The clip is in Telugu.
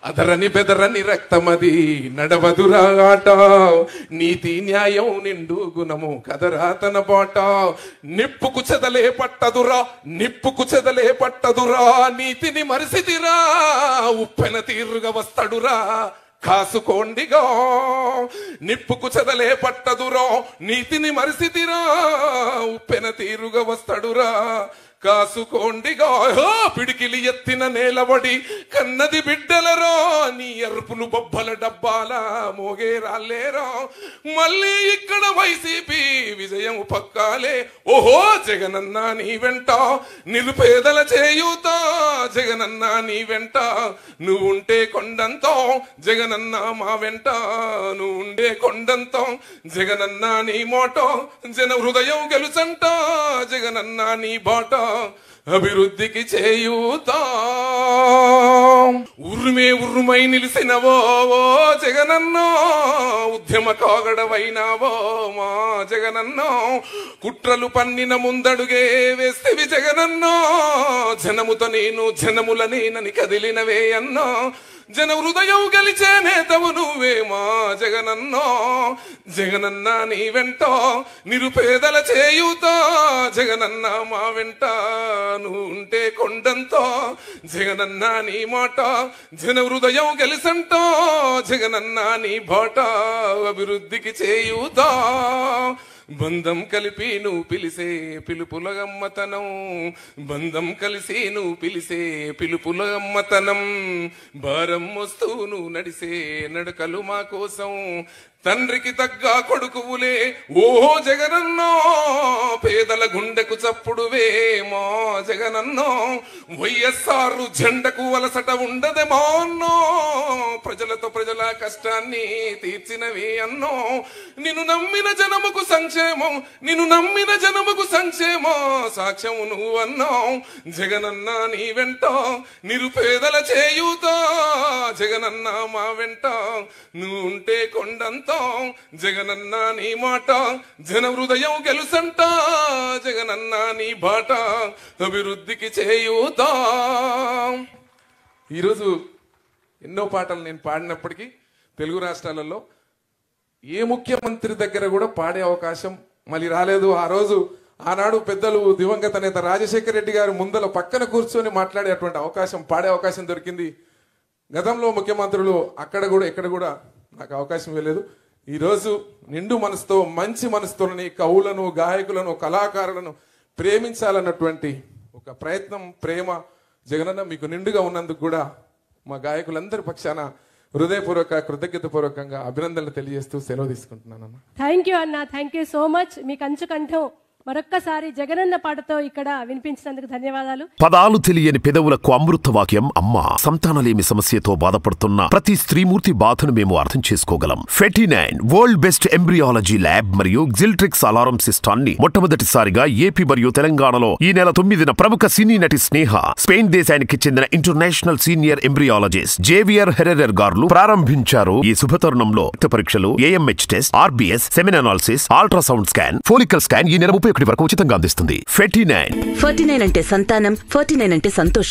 అదరని బెదరని రక్తమది నడవదురా ఆట నీతి న్యాయం నిండు గుణము కదరా తన బాట నిప్పుకు చెదలే పట్టదురా నిప్పుకు చెదలే పట్టదురా నీతిని మరిసిదిరా ఉప్పెన తీరుగా వస్తాడురా కాసుకోండిగా నిప్పుకు చెదలే పట్టదురా నీతిని మరిసిదిరా ఉప్పెన తీరుగా వస్తాడురా కాసుకోండిగా పిడికిలి ఎత్తిన నేలబడి కన్నది బిడ్డలరో నీ అరుపులు బొబ్బల డబ్బాల మోగే రాలేరా మళ్ళీ ఇక్కడ వైసీపీ విజయం పక్కాలే ఓహో జగనన్న నీ వెంట నిరుపేదల చేయూత జగనన్న నీ వెంట నువ్వుంటే కొండంతో జగనన్న మా వెంట నువ్వుండే కొండంతో జగనన్న నీ మోటో జన హృదయం గెలుచంట జగనన్న నీ బాట అభివృద్ధికి చేయూతా ఉర్మే ఉర్మై నిలిసినవో జగనన్నో ఉద్యమ కాగడవైనావో మా జగనన్నో కుట్రలు పన్నిన ముందడుగే వేస్తేవి జగనన్నో జనముతో నేను జనముల నేనని కదిలినవే అన్నో జన హృదయం గెలిచే నేతవు నువ్వే మా జగనన్నో జగనన్న నీ వెంట నిరుపేదల చేయూత జగనన్న మా వెంట నువ్వు ఉంటే కొండంతో జగనన్న నీ మాట జన హృదయం గెలిసంట జగనన్న నీ బాట అభివృద్ధికి చేయూత బంధం కలిపి నువ్వు పిలిసే పిలుపుల గమ్మతనం బంధం కలిసి నువ్వు పిలిసే పిలుపుల గమ్మతనం భారం మోస్తూ నువ్వు నడిసే నడకలు మా కోసం తండ్రికి తగ్గ కొడుకువులే ఓహో జగనన్నో పేదల గుండెకు చప్పుడువే మా జగనన్నో వైఎస్ఆర్ జెండకు వలసట ఉండదేమో అన్నో ప్రజలతో ప్రజల కష్టాన్ని తీర్చినవి అన్నో నిన్ను నమ్మిన జనముకు సంక్షేమం నిన్ను నమ్మిన జనముకు సంక్షేమం సాక్ష్యం నువ్వు అన్నావు జగనన్న నీ వెంట నిరుపేదల చేయూత జగనన్న మా వెంట నువ్వు ఉంటే కొండంతో జగనన్న నీ మాట జన హృదయం గెలుసంట జగనన్న నీ బాట అభివృద్ధికి చేయూతా ఈరోజు ఎన్నో పాటలు నేను పాడినప్పటికీ తెలుగు రాష్ట్రాలలో ఏ ముఖ్యమంత్రి దగ్గర కూడా పాడే అవకాశం మళ్ళీ రాలేదు ఆ రోజు ఆనాడు పెద్దలు దివంగత నేత రాజశేఖర రెడ్డి గారు ముందల పక్కన కూర్చొని మాట్లాడేటువంటి అవకాశం పాడే అవకాశం దొరికింది గతంలో ముఖ్యమంత్రులు అక్కడ కూడా ఎక్కడ కూడా నాకు అవకాశం ఇవ్వలేదు ఈరోజు నిండు మనసుతో మంచి మనసుతోని కవులను గాయకులను కళాకారులను ప్రేమించాలన్నటువంటి ఒక ప్రయత్నం ప్రేమ జగనన్న మీకు నిండుగా ఉన్నందుకు కూడా మా గాయకులందరి పక్షాన హృదయపూర్వక కృతజ్ఞతపూర్వకంగా అభినందనలు తెలియజేస్తూ సెలవు తీసుకుంటున్నాను అన్న. థ్యాంక్ యూ అన్న, థ్యాంక్ యూ సో మచ్. మీ కంచు కంఠం మరొక్కసారి జగనన్న పాటతో ఇక్కడ వినిపించినందుకు ధన్యవాదాలు. పదాలు తెలియని పెదవులకు అమృత వాక్యం అమ్మ. సంతానలేమి సమస్యతో బాధపడుతున్న ప్రతి స్త్రీమూర్తి బాధను మేము అర్థం చేసుకోగలం. Fertinine world best embryology lab మరియు జిల్ట్రిక్స్ అలారం సిస్టాన్ని మొట్టమొదటిసారిగా ఏపీ మరియు తెలంగాణలో ఈ నెల 9న ప్రముఖ సినీ నటి స్నేహ, స్పెయిన్ దేశానికి చెందిన international senior embryologist Javier Herrera గారు ప్రారంభించారు. ఈ శుభతరుణంలో రక్త పరీక్షలు, AMH test, RBS, సెమిన్ analysis, ultrasound scan, follicle scan ఈ నెల 31 వరకు ఉచితంగా అందిస్తుంది. 49 49 అంటే సంతానం, 49 అంటే సంతోషం.